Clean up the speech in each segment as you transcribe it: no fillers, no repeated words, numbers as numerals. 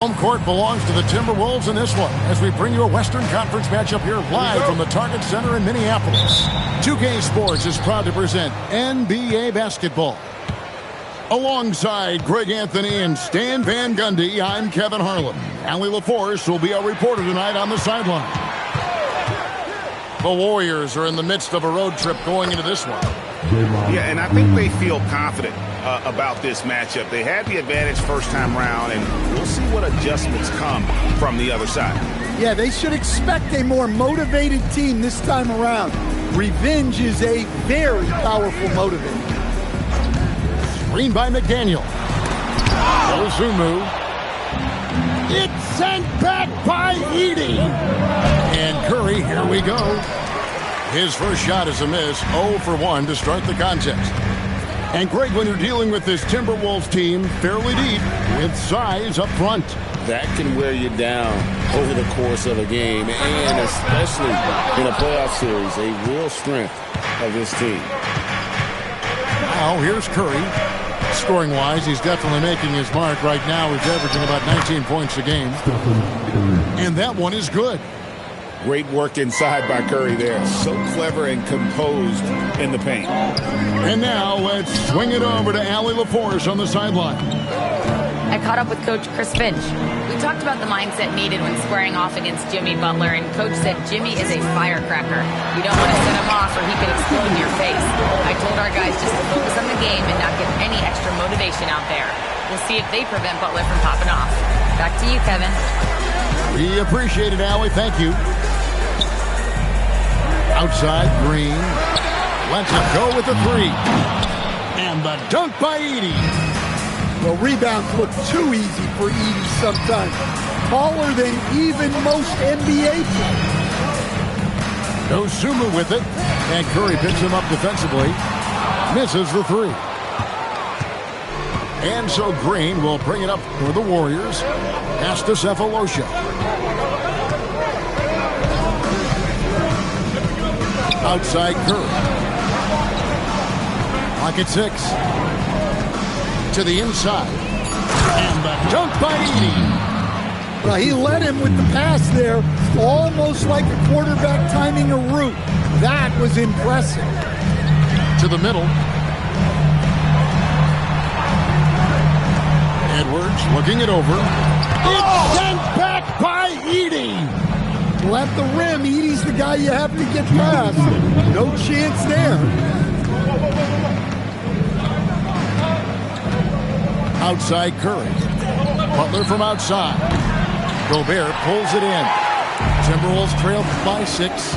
Home court belongs to the Timberwolves in this one as we bring you a Western Conference matchup here live from the Target Center in Minneapolis. 2K Sports is proud to present NBA basketball. Alongside Greg Anthony and Stan Van Gundy, I'm Kevin Harlan. Allie LaForce will be our reporter tonight on the sideline. The Warriors are in the midst of a road trip going into this one. Yeah, and I think they feel confident about this matchup. They had the advantage first time round, and we'll see what adjustments come from the other side. Yeah, they should expect a more motivated team this time around. Revenge is a very powerful motivator. Screen by McDaniel. Ozumu. It's sent back by Edey. And Curry, here we go. His first shot is a miss, 0 for 1 to start the contest. And Greg, when you're dealing with this Timberwolves team, fairly deep, with size up front. That can wear you down over the course of a game, and especially in a playoff series, a real strength of this team. Now, here's Curry. Scoring-wise, he's definitely making his mark. Right now, he's averaging about 19 points a game. And that one is good. Great work inside by Curry there. So clever and composed in the paint. And now let's swing it over to Allie LaForce on the sideline. I caught up with Coach Chris Finch. We talked about the mindset needed when squaring off against Jimmy Butler, and Coach said Jimmy is a firecracker. You don't want to set him off or he could explode in your face. I told our guys just to focus on the game and not give any extra motivation out there. We'll see if they prevent Butler from popping off. Back to you, Kevin. We appreciate it, Allie. Thank you. Outside, Green. Lets it go with the three. And the dunk by Edey. Well, rebounds look too easy for Edey sometimes. Taller than even most NBA players. Ozumu with it. And Curry picks him up defensively. Misses the three. And so Green will bring it up for the Warriors. Pass to Sefolosha. Outside Curry. Clock at 6. To the inside. And the dunk by Edey. Well, he led him with the pass there, almost like a quarterback timing a route. That was impressive. To the middle. Edwards looking it over. It's sent back by Edey. Well, at the rim, Edey's the guy you have to get past. No chance there. Outside Curry. Butler from outside. Gobert pulls it in. Timberwolves trail by 6.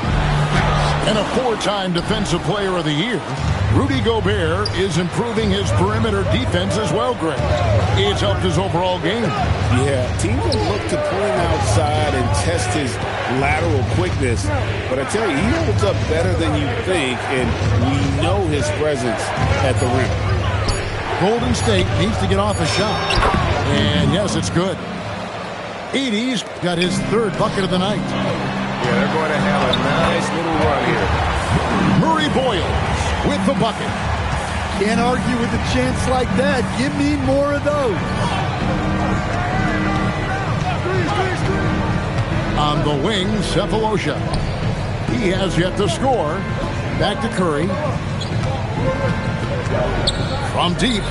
And a 4-time Defensive Player of the Year. Rudy Gobert is improving his perimeter defense as well, Greg. It's helped his overall game. Yeah, teams will look to pull him outside and test his lateral quickness. But I tell you, he holds up better than you think, and we know his presence at the rim. Golden State needs to get off a shot. And yes, it's good. Edey's got his 3rd bucket of the night. Yeah, they're going to have a nice little run here. Murray Boyles with the bucket. Can't argue with a chance like that. Give me more of those. On the wing, Sefolosha. He has yet to score. Back to Curry. From deep.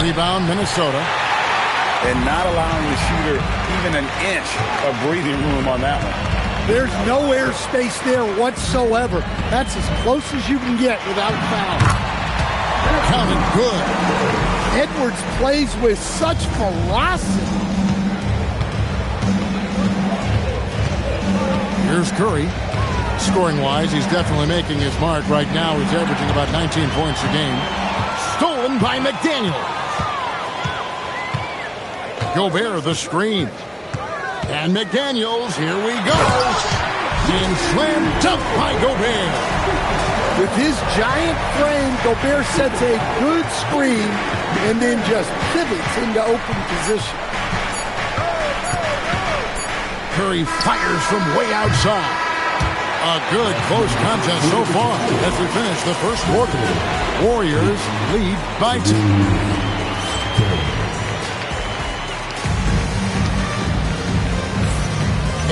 Rebound, Minnesota. And not allowing the shooter even an inch of breathing room on that one. There's no airspace there whatsoever. That's as close as you can get without foul. Counting good. Edwards plays with such ferocity. Here's Curry. Scoring-wise, he's definitely making his mark. Right now, he's averaging about 19 points a game. Stolen by McDaniel. Gobert, the screen. And McDaniels, here we go. And slam dunk by Gobert. With his giant frame, Gobert sets a good screen and then just pivots into open position. Curry fires from way outside. A good close contest so far as we finish the first quarter. Warriors lead by 2.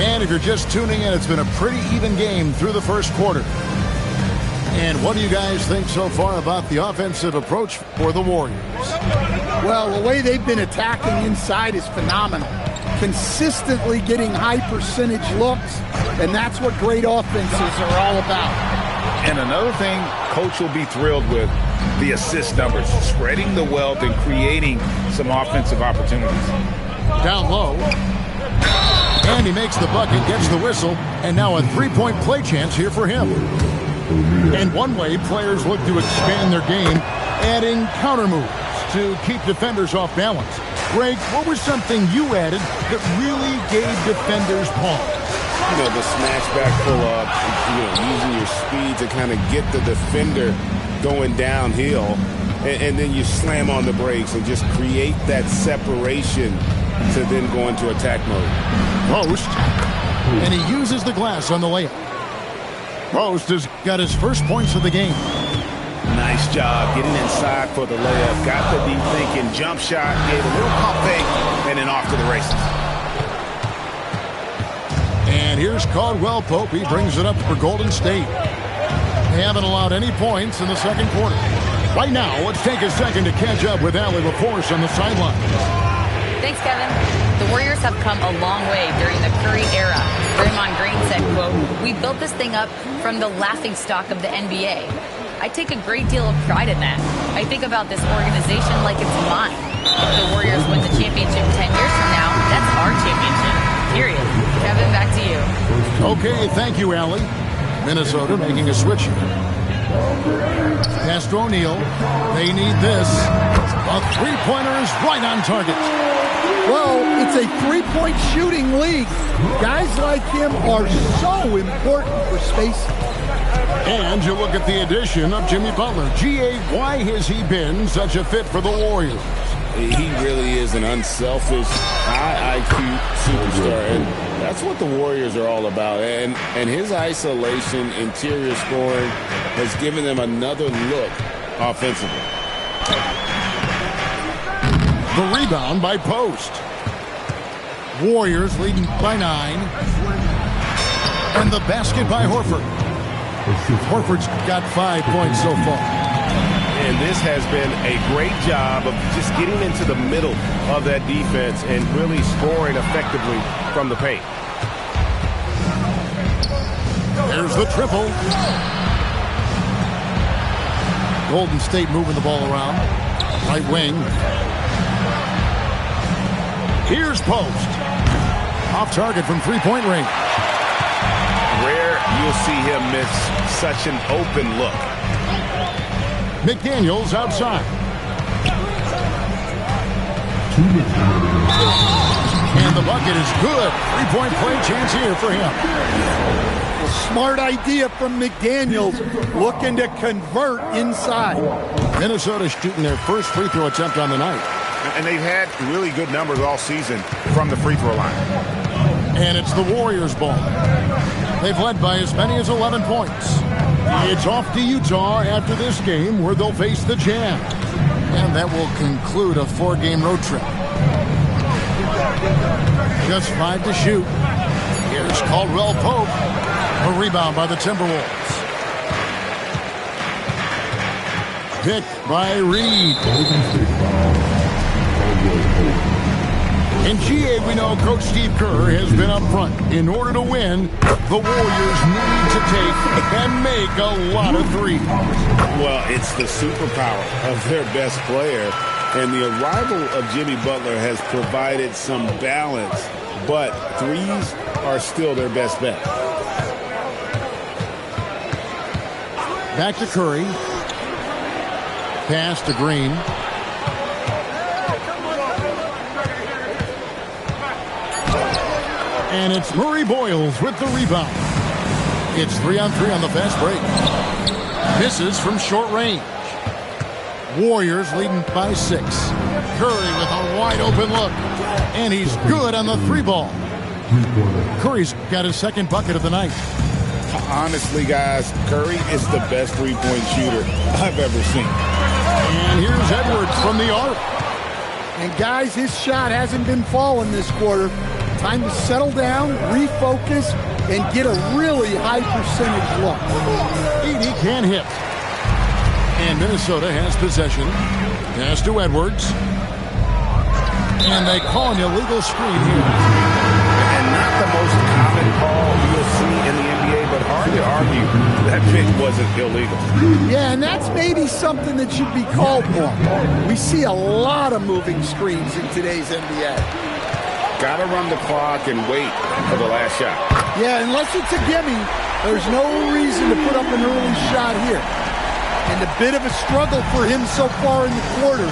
And if you're just tuning in, it's been a pretty even game through the first quarter. And what do you guys think so far about the offensive approach for the Warriors? Well, the way they've been attacking inside is phenomenal. Consistently getting high percentage looks, and that's what great offenses are all about. And another thing Coach will be thrilled with, the assist numbers, spreading the wealth and creating some offensive opportunities. Down low. And he makes the bucket, gets the whistle, and now a three-point play chance here for him. And one way players look to expand their game, adding counter moves to keep defenders off balance. Greg, what was something you added that really gave defenders pause? You know, the smash back pull-up, using your speed to kind of get the defender going downhill, and then you slam on the brakes and just create that separation to then go into attack mode. Post, and he uses the glass on the layup. Post has got his first points of the game. Nice job getting inside for the layup. Got the deep thinking jump shot, gave a little pump fake, and then off to the races. And here's Caldwell Pope. He brings it up for Golden State. They haven't allowed any points in the second quarter. Right now, let's take a second to catch up with Allie LaForce on the sideline. Thanks, Kevin. The Warriors have come a long way during the Curry era. Draymond Green said, quote, "We built this thing up from the laughingstock of the NBA. I take a great deal of pride in that. I think about this organization like it's mine. If the Warriors win the championship 10 years from now, that's our championship. Period." Kevin, back to you. Okay, thank you, Allie. Minnesota making a switch here. Pass to O'Neal. They need this. A three-pointer is right on target. Well, it's a three-point shooting league. Guys like him are so important for spacing. And you look at the addition of Jimmy Butler. G.A., why has he been such a fit for the Warriors? He really is an unselfish, high IQ superstar, and that's what the Warriors are all about. And his isolation, interior scoring has given them another look offensively. The rebound by Post. Warriors leading by 9. And the basket by Horford. Horford's got 5 points so far. And this has been a great job of just getting into the middle of that defense and really scoring effectively from the paint. There's the triple. Golden State moving the ball around. Right wing. Here's Post. Off target from three-point range. Rare you'll see him miss such an open look. McDaniels outside. And the bucket is good. Three-point play chance here for him. Smart idea from McDaniels, looking to convert inside. Minnesota shooting their first free throw attempt on the night. And they've had really good numbers all season from the free throw line. And it's the Warriors' ball. They've led by as many as 11 points. It's off to Utah after this game, where they'll face the Jazz. And that will conclude a 4-game road trip. Just 5 to shoot. Here's Caldwell Pope. A rebound by the Timberwolves. Pick by Reed. In GA, we know Coach Steve Kerr has been up front. In order to win, the Warriors need to take and make a lot of threes. Well, it's the superpower of their best player, and the arrival of Jimmy Butler has provided some balance, but threes are still their best bet. Back to Curry. Pass to Green. And it's Murray Boyles with the rebound. It's 3-on-3 on the fast break. Misses from short range. Warriors leading by 6. Curry with a wide open look. And he's good on the 3-ball. Curry's got his second bucket of the night. Honestly, guys, Curry is the best three-point shooter I've ever seen. And here's Edwards from the arc. And guys, his shot hasn't been falling this quarter. Time to settle down, refocus, and get a really high percentage look. Edey can't hit. And Minnesota has possession. Pass to Edwards. And they call an illegal screen here. And not the most common call you'll see in the NBA, but hard to argue that pick wasn't illegal. Yeah, and that's maybe something that should be called more. We see a lot of moving screens in today's NBA. Got to run the clock and wait for the last shot. Yeah, unless it's a gimme, there's no reason to put up an early shot here. And a bit of a struggle for him so far in the quarter.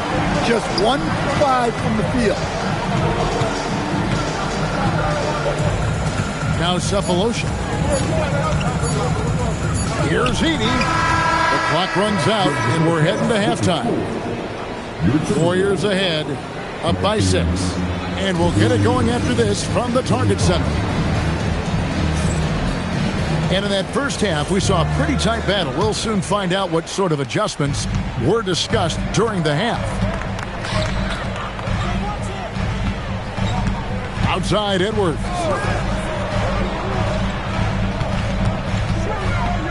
Just 1 for 5 from the field. Now Cephalosha. Here's Edey. The clock runs out, and we're heading to halftime. Warriors ahead, up by 6. And we'll get it going after this from the Target Center. And in that first half, we saw a pretty tight battle. We'll soon find out what sort of adjustments were discussed during the half. Outside Edwards.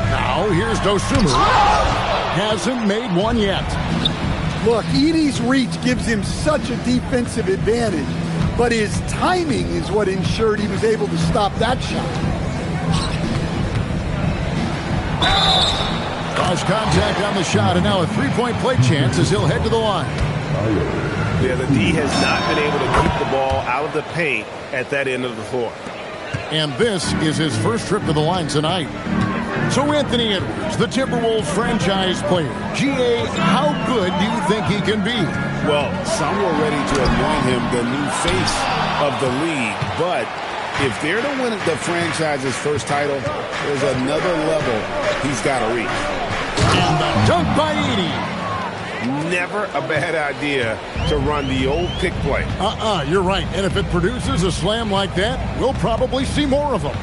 Now here's Dosunmu. Hasn't made one yet. Look, Edey's reach gives him such a defensive advantage, but his timing is what ensured he was able to stop that shot. Cross contact on the shot, and now a three-point play chance as he'll head to the line. Yeah, the D has not been able to keep the ball out of the paint at that end of the floor. And this is his first trip to the line tonight. So Anthony Edwards, the Timberwolves franchise player. GA, how good do you think he can be? Well, some were ready to anoint him the new face of the league, but if they're to win the franchise's first title, there's another level he's got to reach. And the dunk by Edey. Never a bad idea to run the old pick play. You're right. And if it produces a slam like that, we'll probably see more of them.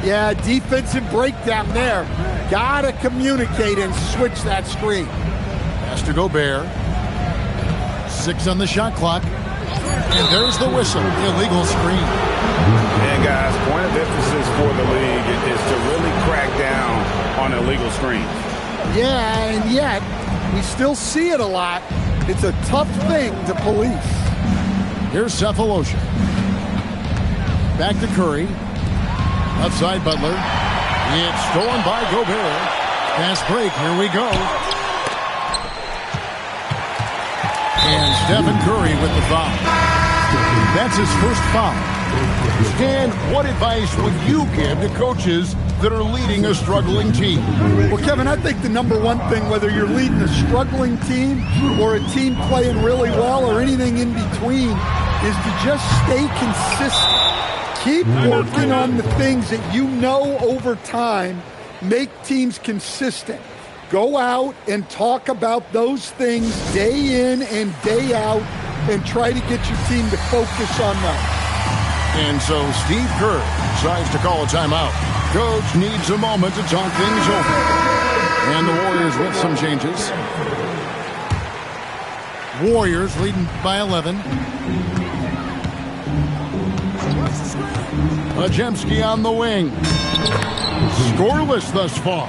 Yeah, defensive breakdown there. Gotta communicate and switch that screen. Has to Gobert. 6 on the shot clock. And there's the whistle. Illegal screen. And guys, point of emphasis for the league is to really crack down on illegal screens. Yeah, and yet we still see it a lot. It's a tough thing to police. Here's Cephalosha. Back to Curry. Outside Butler. It's stolen by Gobert. Fast break. Here we go. And Stephen Curry with the foul. That's his first foul. Stan, what advice would you give to coaches that are leading a struggling team? Well, Kevin, I think the number one thing, whether you're leading a struggling team or a team playing really well or anything in between, is to just stay consistent. Keep working on the things that you know over time make teams consistent. Go out and talk about those things day in and day out and try to get your team to focus on them. And so Steve Kerr decides to call a timeout. Coach needs a moment to talk things over. And the Warriors with some changes. Warriors leading by 11. Podziemski on the wing. Scoreless thus far.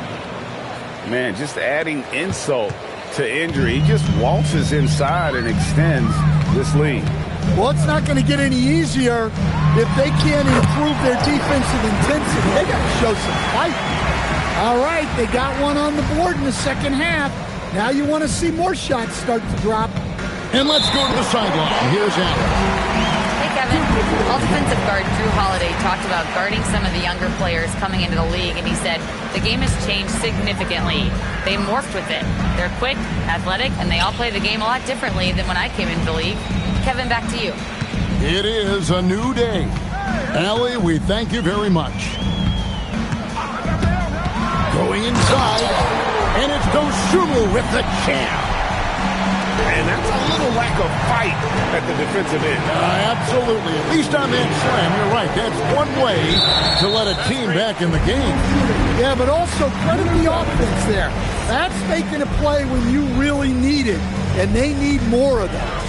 Man, just adding insult to injury. He just waltzes inside and extends this lead. Well, it's not going to get any easier if they can't improve their defensive intensity. They got to show some fight. All right, they got one on the board in the second half. Now you want to see more shots start to drop. And let's go to the sideline. Here's Adam. Hey, Kevin. Offensive guard Drew Holiday talked about guarding some of the younger players coming into the league, and he said the game has changed significantly. They morphed with it. They're quick, athletic, and they all play the game a lot differently than when I came into the league. Kevin, back to you. It is a new day. Allie, we thank you very much. Going inside, and it's Dosunmu with the jam. And that's a little lack of fight at the defensive end. Absolutely. At least on that slam, you're right. That's one way to let a team back in the game. Yeah, but also credit the offense there. That's making a play when you really need it, and they need more of that.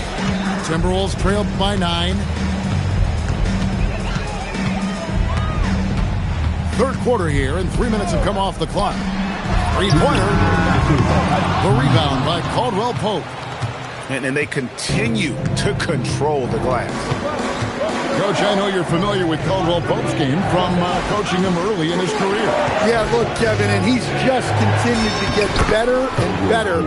Timberwolves trail by 9. Third quarter here, and 3 minutes have come off the clock. Three-pointer. The rebound by Caldwell Pope. And they continue to control the glass. Coach, I know you're familiar with Caldwell Pope's game from coaching him early in his career. Yeah, look, Kevin, and he's just continued to get better and better.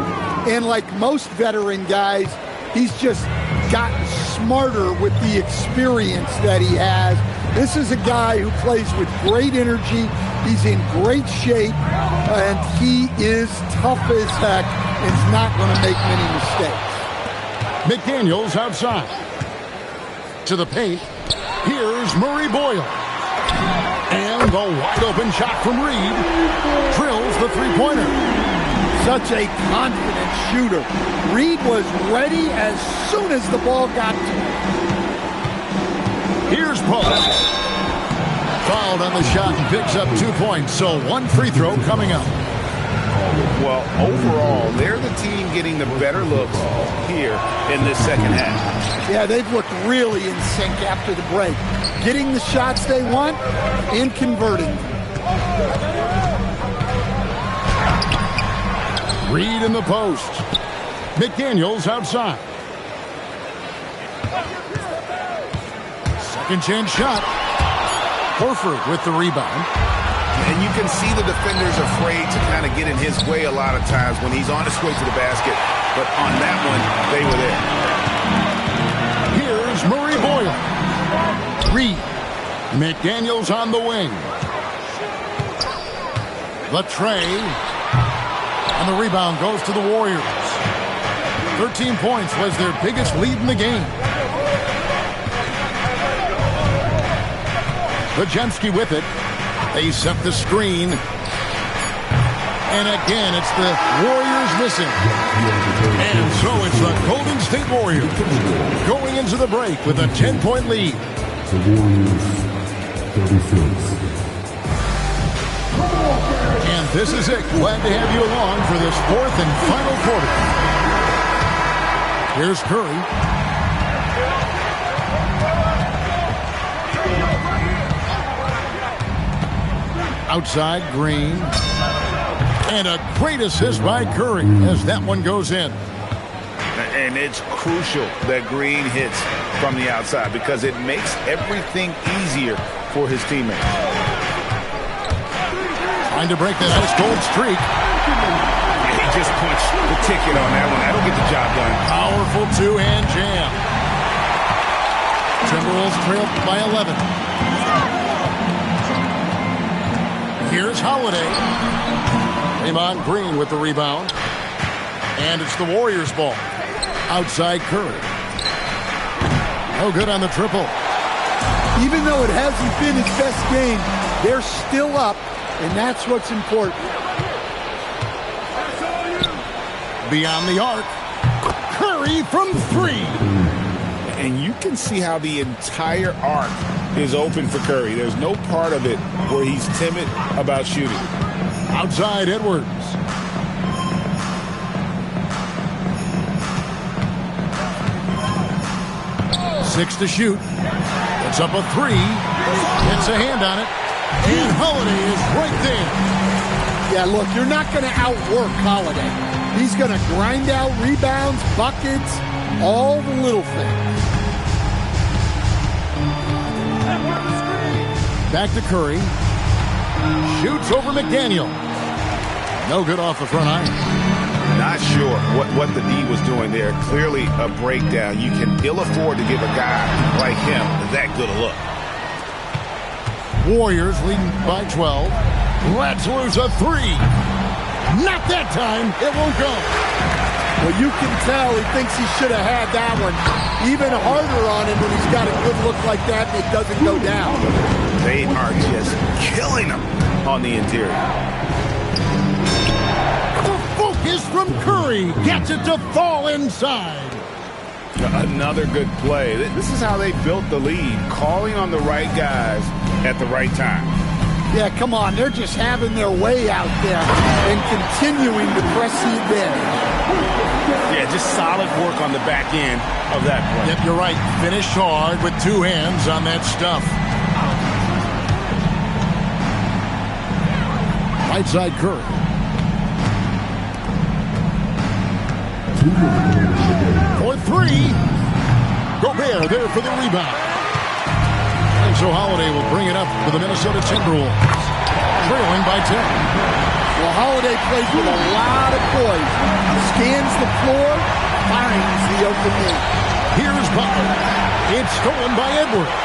And like most veteran guys, he's just gotten smarter with the experience that he has. This is a guy who plays with great energy. He's in great shape, and he is tough as heck and is not going to make many mistakes. McDaniels outside. To the paint. Here's Murray Boyle. And the wide-open shot from Reed. Drills the three-pointer. Such a confident shooter. Reed was ready as soon as the ball got to him. Here's Post. Fouled on the shot and picks up 2 points. So one free throw coming up. Well, overall, they're the team getting the better looks here in this second half. Yeah, they've looked really in sync after the break. Getting the shots they want and converting. Reed in the post. McDaniels outside. Second chance shot. Horford with the rebound. And you can see the defenders afraid to kind of get in his way a lot of times when he's on his way to the basket. But on that one, they were there. Here's Murray Boyle. Reed. McDaniels on the wing. Latre. And the rebound goes to the Warriors. 13 points was their biggest lead in the game. Podziemski with it. They set the screen. And again, it's the Warriors missing. And so it's the Golden State Warriors going into the break with a 10-point lead. The Warriors, 36. And this is it. Glad to have you along for this fourth and final quarter. Here's Curry. Outside, Green. And a great assist by Curry as that one goes in. And it's crucial that Green hits from the outside because it makes everything easier for his teammates. Trying to break that ice cold streak. And he just punched the ticket on that one. That'll get the job done. Powerful two-hand jam. Timberwolves trail by 11. Here's Holiday. Draymond Green with the rebound. And it's the Warriors' ball. Outside Curry. No good on the triple. Even though it hasn't been his best game, they're still up, and that's what's important. Beyond the arc. Curry from three. And you can see how the entire arc is open for Curry. There's no part of it where he's timid about shooting. Outside Edwards. Six to shoot. It's up a three. Gets a hand on it. And Holiday is right there. Yeah, look, you're not going to outwork Holiday. He's going to grind out rebounds, buckets, all the little things. Back to Curry. Shoots over McDaniel. No good off the front iron. Not sure what the D was doing there. Clearly a breakdown. You can ill afford to give a guy like him that good a look. Warriors leading by 12. Let's lose a three. Not that time. It won't go. Well, you can tell he thinks he should have had that one. Even harder on him when he's got a good look like that and it doesn't go down. They are just killing him on the interior. The focus from Curry gets it to fall inside. Another good play. This is how they built the lead, calling on the right guys at the right time. Yeah, come on. They're just having their way out there and continuing to press the advantage. Yeah, just solid work on the back end of that play. Yep, you're right. Finish hard with two hands on that stuff. Right side Curry. For three. Gobert there for the rebound. And so Holiday will bring it up for the Minnesota Timberwolves. Trailing by 10. Well, Holiday plays with a lot of poise. Scans the floor, finds the open man. Here's Butler. It's stolen by Edwards.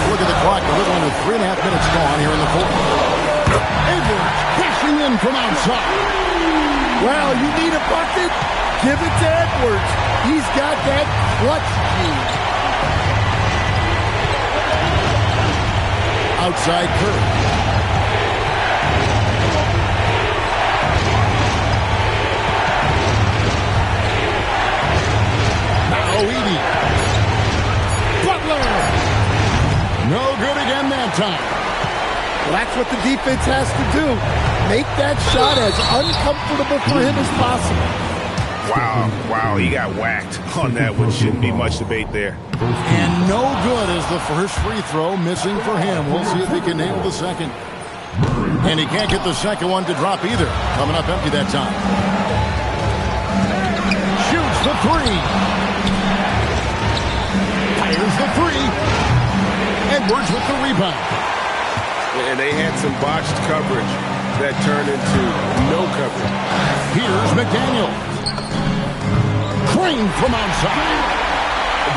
Look at the clock. A little under 3.5 minutes gone here in the fourth. Edwards crashing in from outside. Well, you need a bucket? Give it to Edwards. He's got that clutch gene. Outside Curry. Now Edey. Butler. No good again that time. Well, that's what the defense has to do. Make that shot as uncomfortable for him as possible. Wow, he got whacked on that one. Shouldn't be much debate there. And no good is the first free throw missing for him. We'll see if he can nail the second. And he can't get the second one to drop either. Coming up empty that time. Shoots the three. Fires the three. Edwards with the rebound. And they had some botched coverage that turned into no coverage. Here's McDaniel. Crane from outside.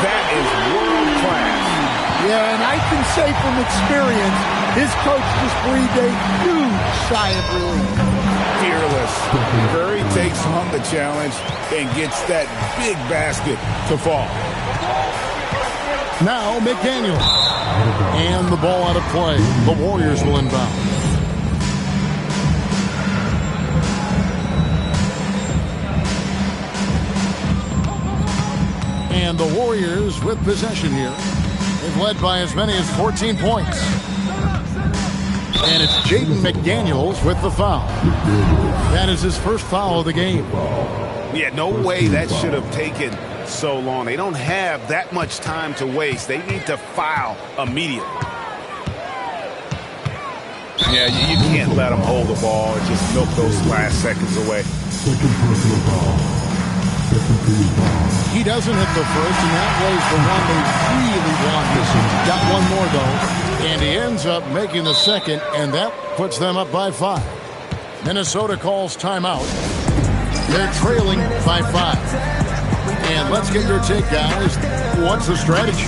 That is world class. Yeah, and I can say from experience, his coach just breathed a huge sigh of relief. Fearless. Curry takes on the challenge and gets that big basket to fall. Now McDaniel. And the ball out of play. The Warriors will inbound. And the Warriors with possession here. They've led by as many as 14 points. And it's Jaden McDaniels with the foul. That is his first foul of the game. Yeah, no way that should have taken so long. They don't have that much time to waste. They need to foul immediately. Yeah, you can't let them hold the ball and just milk those last seconds away. Second personal foul. Second team foul. He doesn't hit the first, and that was the one they really want missing. Got one more, though, and he ends up making the second, and that puts them up by 5. Minnesota calls timeout. They're trailing by 5. And let's get your take, guys. What's the strategy?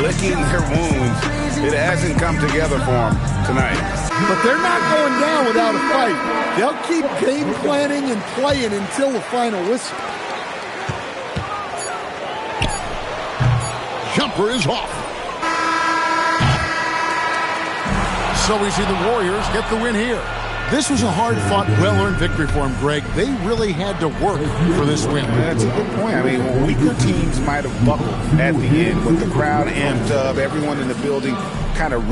Licking their wounds. It hasn't come together for them tonight. But they're not going down without a fight. They'll keep game planning and playing until the final whistle. Jumper is off. So we see the Warriors get the win here. This was a hard-fought, well-earned victory for them, Greg. They really had to work for this win. That's a good point. I mean, weaker teams might have buckled at the end with the crowd amped up, everyone in the building kind of